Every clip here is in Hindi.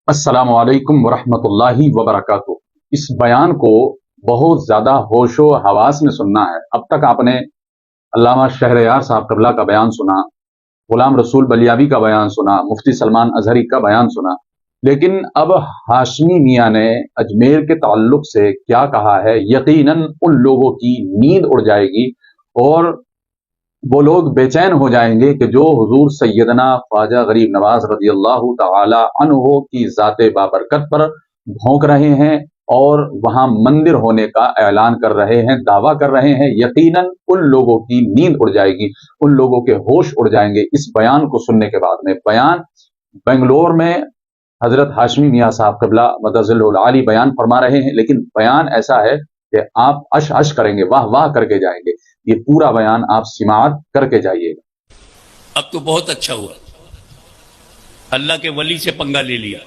अस्सलामु अलैकुम वरहमतुल्लाहि वबरकातुहू। इस बयान को बहुत ज़्यादा होशो हवास में सुनना है। अब तक आपने अल्लामा शहरयार साहब क़िबला का बयान सुना, गुलाम रसूल बलियावी का बयान सुना, मुफ्ती सलमान अजहरी का बयान सुना, लेकिन अब हाशमी मियाँ ने अजमेर के ताल्लुक से क्या कहा है, यकीनन उन लोगों की नींद उड़ जाएगी और वो लोग बेचैन हो जाएंगे कि जो हुजूर सैयदना ख्वाजा गरीब नवाज रज़ियल्लाहु तआला अन्हु की ज़ाते बाबरकत पर भौंक रहे हैं और वहां मंदिर होने का ऐलान कर रहे हैं, दावा कर रहे हैं। यकीनन उन लोगों की नींद उड़ जाएगी, उन लोगों के होश उड़ जाएंगे इस बयान को सुनने के बाद में। बयान बेंगलोर में हजरत हाशमी मियाँ साहब क़िबला मदज़िलुल आली बयान फरमा रहे हैं, लेकिन बयान ऐसा है कि आप अश अश करेंगे, वाह वाह करके जाएंगे। ये पूरा बयान आप सिमात करके जाइएगा। अब तो बहुत अच्छा हुआ, अल्लाह के वली से पंगा ले लिया।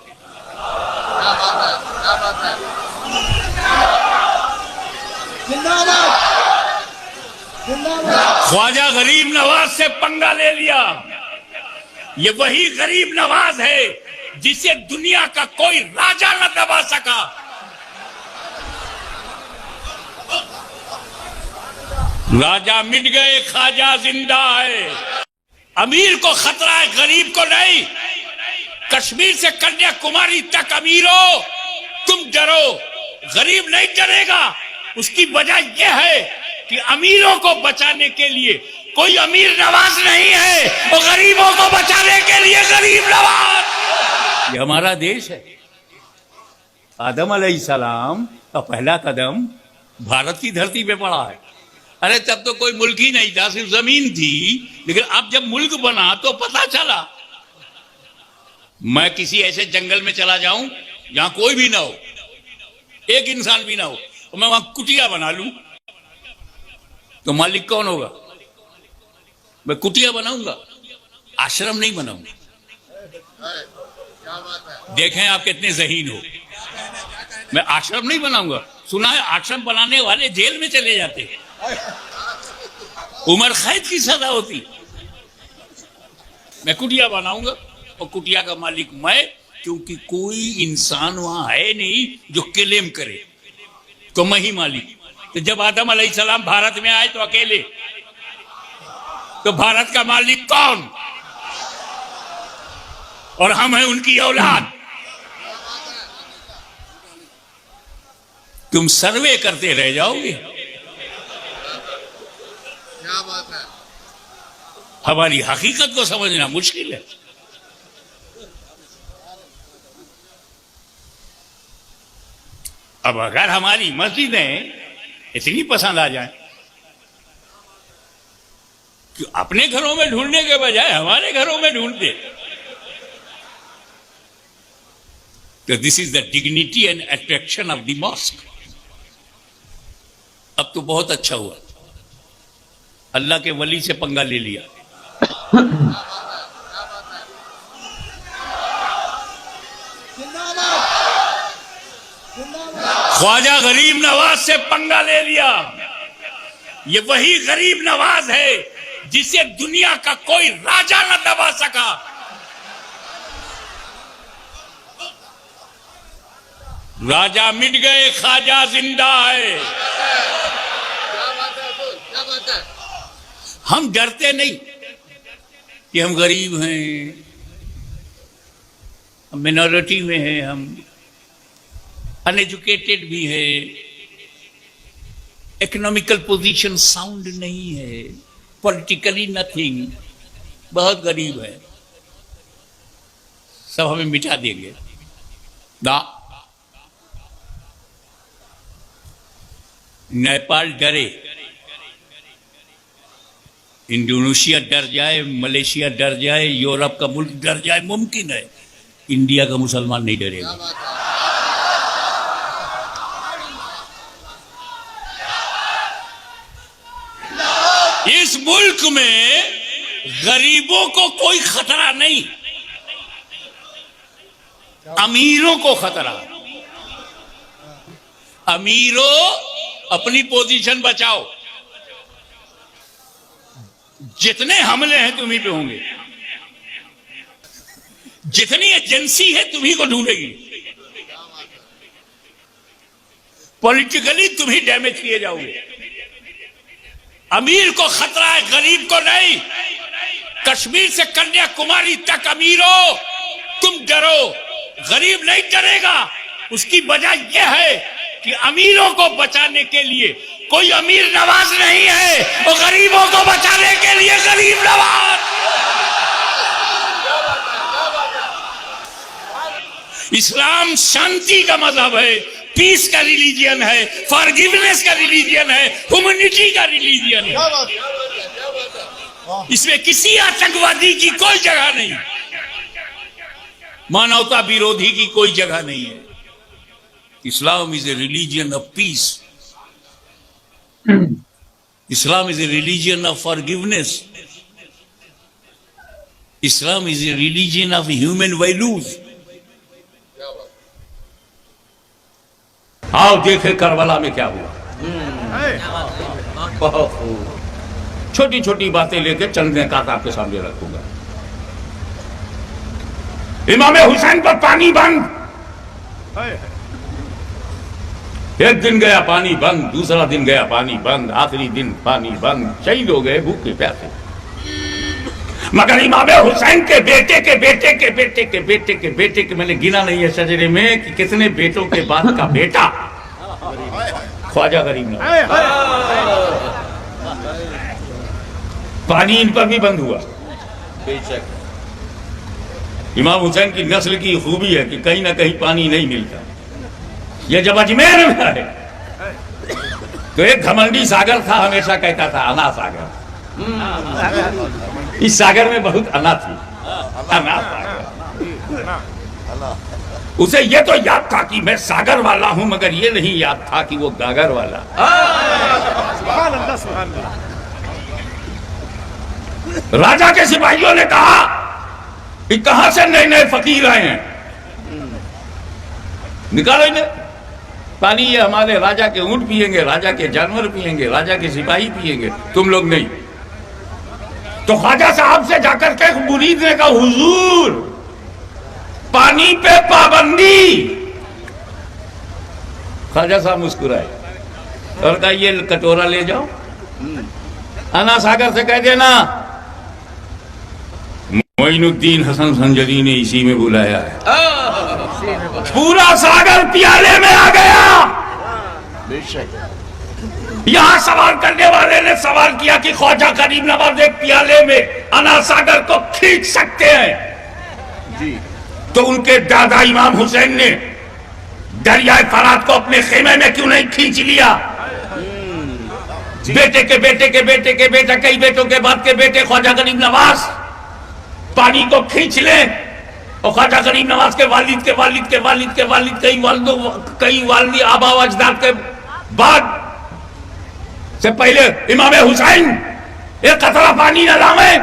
ख्वाजा गरीब नवाज से पंगा ले लिया। ये वही गरीब नवाज है जिसे दुनिया का कोई राजा न दबा सका। राजा मिट गए, ख्वाजा जिंदा है। अमीर को खतरा है, गरीब को नहीं। कश्मीर से कन्याकुमारी तक अमीरों तुम डरो, गरीब नहीं डरेगा। उसकी वजह यह है कि अमीरों को बचाने के लिए कोई अमीर नवाज नहीं है और गरीबों को बचाने के लिए गरीब नवाज। ये हमारा देश है। आदम अलैहिस्सलाम का पहला कदम भारत की धरती पे पड़ा है। अरे तब तो कोई मुल्क ही नहीं था, सिर्फ जमीन थी। लेकिन अब जब मुल्क बना तो पता चला। मैं किसी ऐसे जंगल में चला जाऊं जहां कोई भी ना हो, एक इंसान भी ना हो, और मैं वहां कुटिया बना लूं, तो मालिक कौन होगा? मैं कुटिया बनाऊंगा, आश्रम नहीं बनाऊंगा। देखें आप कितने ज़हीन हो। मैं आश्रम नहीं बनाऊंगा। सुना है आश्रम बनाने वाले जेल में चले जाते हैं, उम्र कैद की सजा होती। मैं कुटिया बनाऊंगा और कुटिया का मालिक मैं, क्योंकि कोई इंसान वहां है नहीं जो क्लेम करे, तो मैं ही मालिक। तो जब आदम अलैहिस्सलाम भारत में आए तो अकेले, तो भारत का मालिक कौन? और हम हैं उनकी औलाद। तुम सर्वे करते रह जाओगे। क्या बात है? हमारी हकीकत को समझना मुश्किल है। अब अगर हमारी मस्जिदें इतनी पसंद आ जाए कि अपने घरों में ढूंढने के बजाय हमारे घरों में ढूंढते, तो this is the dignity and attraction of the mosque. अब तो बहुत अच्छा हुआ, अल्लाह के वली से पंगा ले लिया। ख्वाजा गरीब नवाज से पंगा ले लिया। ये वही गरीब नवाज है जिसे दुनिया का कोई राजा न दबा सका। राजा मिट गए, ख्वाजा जिंदा है। क्या बात है? हम डरते नहीं कि हम गरीब हैं, हम मिनॉरिटी में हैं, हम अनएजुकेटेड भी है, इकोनॉमिकल पोजीशन साउंड नहीं है, पॉलिटिकली नथिंग, बहुत गरीब है, सब हमें मिटा देंगे ना। नेपाल डरे, इंडोनेशिया डर जाए, मलेशिया डर जाए, यूरोप का मुल्क डर जाए, मुमकिन है। इंडिया का मुसलमान नहीं डरेगा। इस मुल्क में गरीबों को कोई खतरा नहीं, अमीरों को खतरा। अमीरों अपनी पोजीशन बचाओ, जितने हमले हैं तुम्हीं पे होंगे। जितनी एजेंसी है तुम्ही को ढूंढेगी, पॉलिटिकली तुम ही डैमेज किए जाओगे। अमीर को खतरा है, गरीब को नहीं। कश्मीर से कन्याकुमारी तक अमीरों तुम डरो, गरीब नहीं डरेगा। उसकी वजह यह है कि अमीरों को बचाने के लिए कोई अमीर नवाज नहीं है, और गरीबों को बचाने के लिए गरीब नवाज। इस्लाम शांति का मजहब है, पीस का रिलीजियन है, फॉरगिवनेस का रिलीजियन है, ह्यूमैनिटी का रिलीजियन है। इसमें किसी आतंकवादी की कोई जगह नहीं, मानवता विरोधी की कोई जगह नहीं है। Islam is a religion of peace, Islam is a religion of forgiveness, Islam is a religion of human values. आओ देखे करबला में क्या हुआ। छोटी छोटी बातें लेकर चंद का आपके सामने रखूंगा। इमाम हुसैन पर पानी बंद, एक दिन गया पानी बंद, दूसरा दिन गया पानी बंद, आखिरी दिन पानी बंद, शहीद हो गए भूखे प्यासे। मगर इमाम हुसैन के बेटे के बेटे के बेटे के बेटे के बेटे के, मैंने गिना नहीं है सजरे में कि कितने बेटों के बाद का बेटा ख्वाजा गरीब नवाज। पानी इन पर भी बंद हुआ। इमाम हुसैन की नस्ल की खूबी है कि कहीं ना कहीं पानी नहीं मिलता। यह जब अजमेर में है तो एक घमंडी सागर था, हमेशा कहता था अना सागर। इस सागर में बहुत अना थी, अना सागर। उसे यह तो याद था कि मैं सागर वाला हूं, मगर यह नहीं याद था कि वो गागर वाला। राजा के सिपाहियों ने कहा कि कहां से नए नए फकीर आए हैं, निकालो इन्हें पानी। ये हमारे राजा के ऊंट पिएंगे, राजा के जानवर पिएंगे, राजा के सिपाही पिएंगे, तुम लोग नहीं। तो ख्वाजा साहब से जाकर के मुरीद ने कहा हुजूर पानी पे पाबंदी। ख्वाजा साहब मुस्कुराए और कहा ये कटोरा ले जाओ, अना सागर से कह देना मोइनुद्दीन हसन संजरी ने इसी में बुलाया है। पूरा सागर प्याले में आ गया। यहां सवाल करने वाले ने सवाल किया कि ख्वाजा गरीब नवाज एक प्याले में अना सागर को खींच सकते हैं जी। तो उनके दादा इमाम हुसैन ने दरियाए फरात को अपने खेमे में क्यों नहीं खींच लिया? बेटे के बेटे के बेटे के बेटा, कई बेटों के बाद के बेटे ख्वाजा गरीब नवाज पानी को खींच ले, और ख्वाजा गरीब नवाज के वालिद के वालिद के वालिद के वालिद, कई वालिद आबा अजदाद के बाद से पहले इमाम हुसैन एक कतरा पानी न लावे।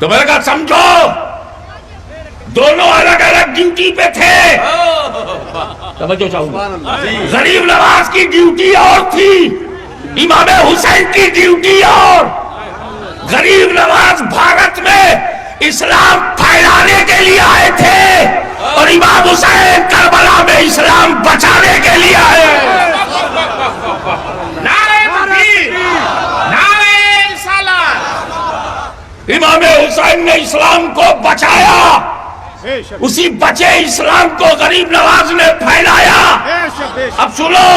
तो मैंने कहा समझो दोनों अलग अलग ड्यूटी पे थे। समझो चाहूंगा, गरीब नवाज की ड्यूटी और थी, इमाम हुसैन की ड्यूटी और। गरीब नवाज भारत में इस्लाम फैलाने के लिए आए थे, और इमाम हुसैन करबला में इस्लाम बचाने के लिए आए। इमाम हुसैन ने इस्लाम को बचाया, उसी बचे इस्लाम को गरीब नवाज ने फैलाया। अब सुनो,